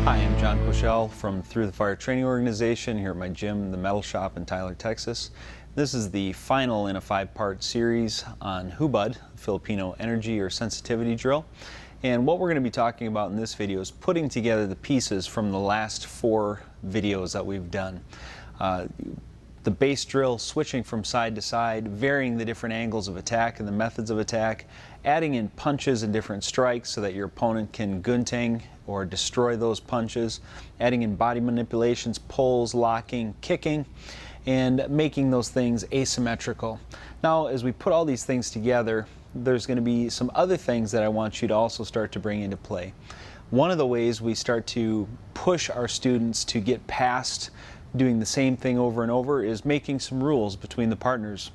Hi, I'm John Koeshall from Through the Fire Training Organization here at my gym, the Metal Shop in Tyler, Texas. This is the final in a 5-part series on Hubud, Filipino energy or sensitivity drill. And what we're going to be talking about in this video is putting together the pieces from the last 4 videos that we've done. The base drill, switching from side to side, varying the different angles of attack and the methods of attack, adding in punches and different strikes so that your opponent can gunting or destroy those punches, adding in body manipulations, pulls, locking, kicking, and making those things asymmetrical. Now, as we put all these things together, there's going to be some other things that I want you to also start to bring into play. One of the ways we start to push our students to get past doing the same thing over and over is making some rules between the partners.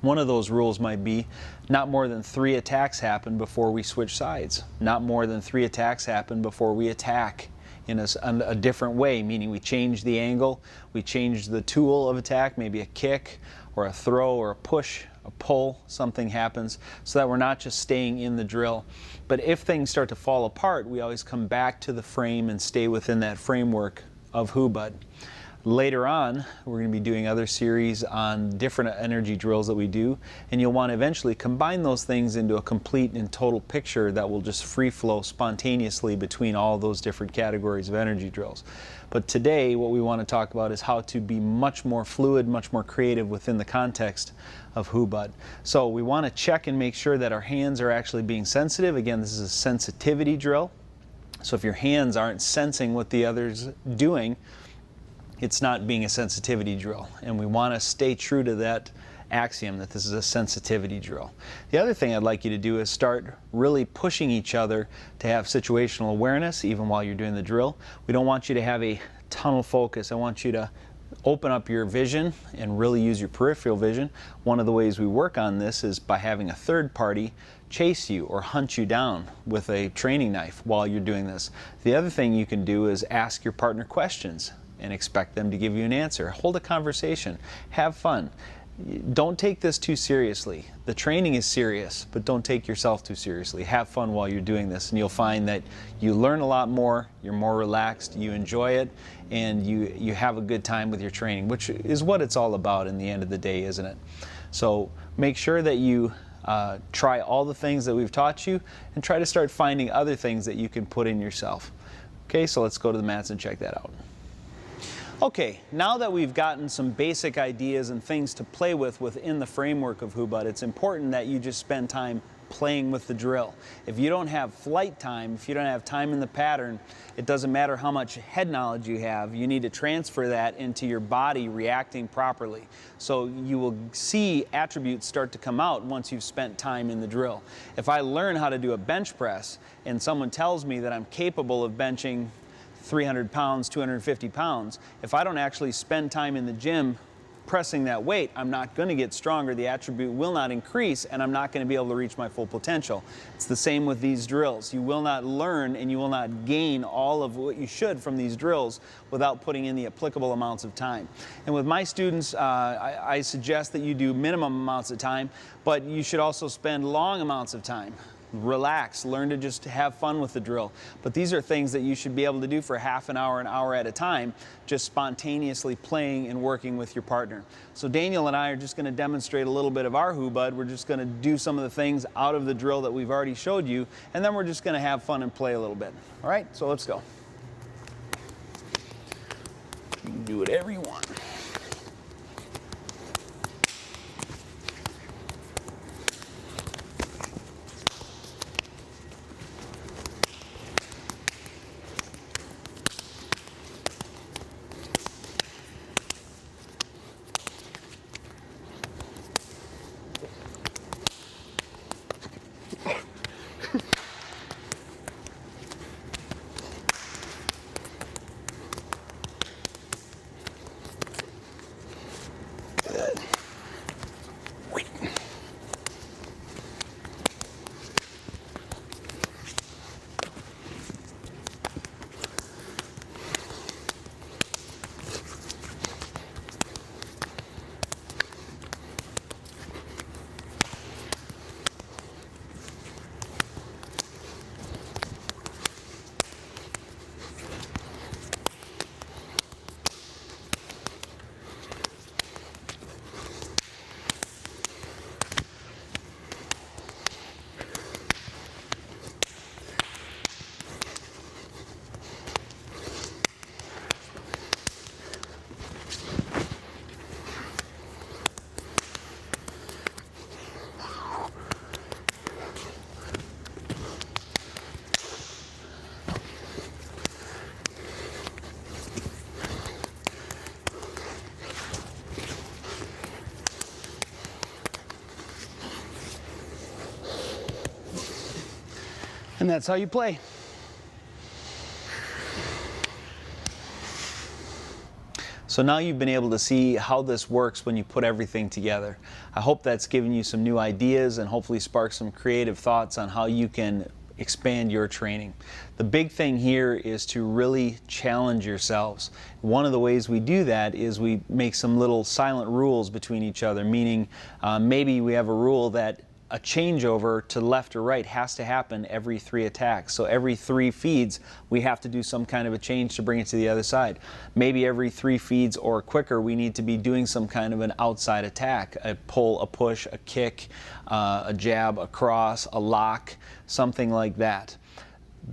One of those rules might be not more than 3 attacks happen before we switch sides. Not more than 3 attacks happen before we attack in a different way, meaning we change the angle, we change the tool of attack, maybe a kick or a throw or a push, a pull, something happens, so that we're not just staying in the drill. But if things start to fall apart, we always come back to the frame and stay within that framework of Hubud. Later on, we're going to be doing other series on different energy drills that we do, and you'll want to eventually combine those things into a complete and total picture that will just free flow spontaneously between all those different categories of energy drills. But today, what we want to talk about is how to be much more fluid, much more creative within the context of Hubud. So we want to check and make sure that our hands are actually being sensitive. Again, this is a sensitivity drill. So if your hands aren't sensing what the other's doing, it's not being a sensitivity drill, and we want to stay true to that axiom that this is a sensitivity drill. The other thing I'd like you to do is start really pushing each other to have situational awareness even while you're doing the drill. We don't want you to have a tunnel focus. I want you to open up your vision and really use your peripheral vision. One of the ways we work on this is by having a third party chase you or hunt you down with a training knife while you're doing this. The other thing you can do is ask your partner questions and expect them to give you an answer. Hold a conversation. Have fun. Don't take this too seriously. The training is serious, but don't take yourself too seriously. Have fun while you're doing this, and you'll find that you learn a lot more, you're more relaxed, you enjoy it, and you have a good time with your training, which is what it's all about in the end of the day, isn't it? So make sure that you try all the things that we've taught you, and try to start finding other things that you can put in yourself. Okay, so let's go to the mats and check that out. Okay, now that we've gotten some basic ideas and things to play with within the framework of Hubud, it's important that you just spend time playing with the drill. If you don't have flight time, if you don't have time in the pattern, it doesn't matter how much head knowledge you have, you need to transfer that into your body reacting properly. So you will see attributes start to come out once you've spent time in the drill. If I learn how to do a bench press and someone tells me that I'm capable of benching 300 pounds, 250 pounds. If I don't actually spend time in the gym pressing that weight, I'm not going to get stronger. The attribute will not increase, and I'm not going to be able to reach my full potential. It's the same with these drills. You will not learn and you will not gain all of what you should from these drills without putting in the applicable amounts of time. And with my students, I suggest that you do minimum amounts of time, but you should also spend long amounts of time. Relax, learn to just have fun with the drill. But these are things that you should be able to do for half an hour at a time, just spontaneously playing and working with your partner. So Daniel and I are just going to demonstrate a little bit of our Hubud. We're just going to do some of the things out of the drill that we've already showed you, and then we're just going to have fun and play a little bit. All right, so let's go. You can do whatever you want. And that's how you play. So now you've been able to see how this works when you put everything together. I hope that's given you some new ideas and hopefully sparked some creative thoughts on how you can expand your training. The big thing here is to really challenge yourselves. One of the ways we do that is we make some little silent rules between each other, meaning maybe we have a rule that a changeover to left or right has to happen every 3 attacks. So every 3 feeds, we have to do some kind of a change to bring it to the other side. Maybe every 3 feeds or quicker, we need to be doing some kind of an outside attack, a pull, a push, a kick, a jab, a cross, a lock, something like that.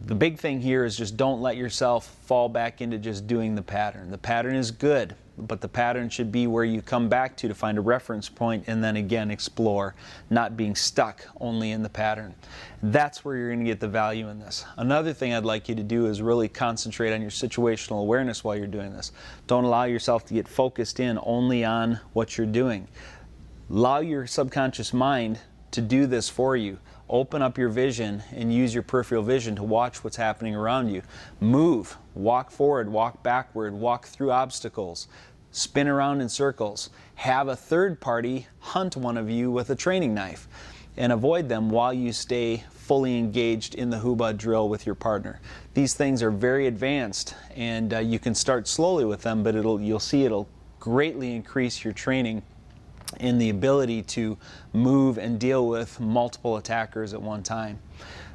The big thing here is just don't let yourself fall back into just doing the pattern. The pattern is good, but the pattern should be where you come back to find a reference point and then again explore, not being stuck only in the pattern. That's where you're going to get the value in this. Another thing I'd like you to do is really concentrate on your situational awareness while you're doing this. Don't allow yourself to get focused in only on what you're doing. Allow your subconscious mind to do this for you. Open up your vision and use your peripheral vision to watch what's happening around you. Move, walk forward, walk backward, walk through obstacles, spin around in circles. Have a third party hunt one of you with a training knife and avoid them while you stay fully engaged in the Hubud drill with your partner. These things are very advanced and you can start slowly with them, but you'll see it'll greatly increase your training in the ability to move and deal with multiple attackers at one time.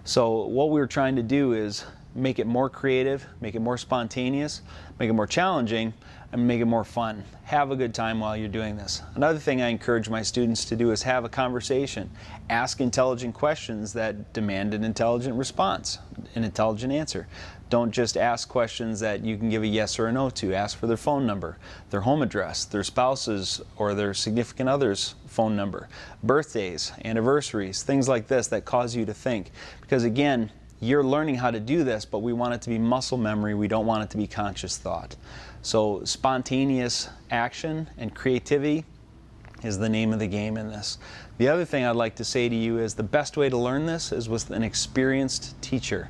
So what we're trying to do is make it more creative, make it more spontaneous, make it more challenging, and make it more fun. Have a good time while you're doing this. Another thing I encourage my students to do is have a conversation. Ask intelligent questions that demand an intelligent response, an intelligent answer. Don't just ask questions that you can give a yes or a no to. Ask for their phone number, their home address, their spouse's or their significant other's phone number, birthdays, anniversaries, things like this that cause you to think. Because again, you're learning how to do this, but we want it to be muscle memory. We don't want it to be conscious thought. So spontaneous action and creativity is the name of the game in this. The other thing I'd like to say to you is the best way to learn this is with an experienced teacher.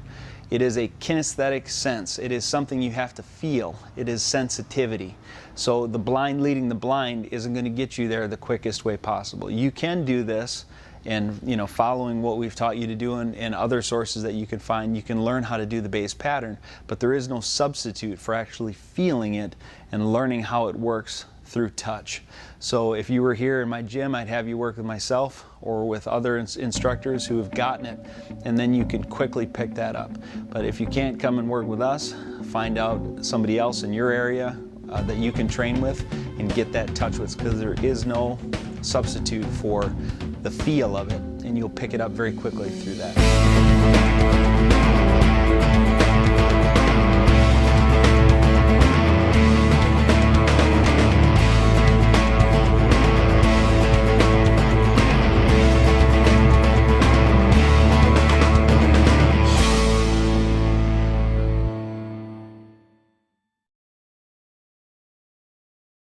It is a kinesthetic sense. It is something you have to feel. It is sensitivity. So the blind leading the blind isn't going to get you there the quickest way possible. You can do this, and following what we've taught you to do in other sources that you can find, you can learn how to do the base pattern, but there is no substitute for actually feeling it and learning how it works through touch. So if you were here in my gym, I'd have you work with myself or with other instructors who have gotten it, and then you can quickly pick that up. But if you can't come and work with us, find out somebody else in your area that you can train with and get that touch with, because there is no substitute for the feel of it, and you'll pick it up very quickly through that.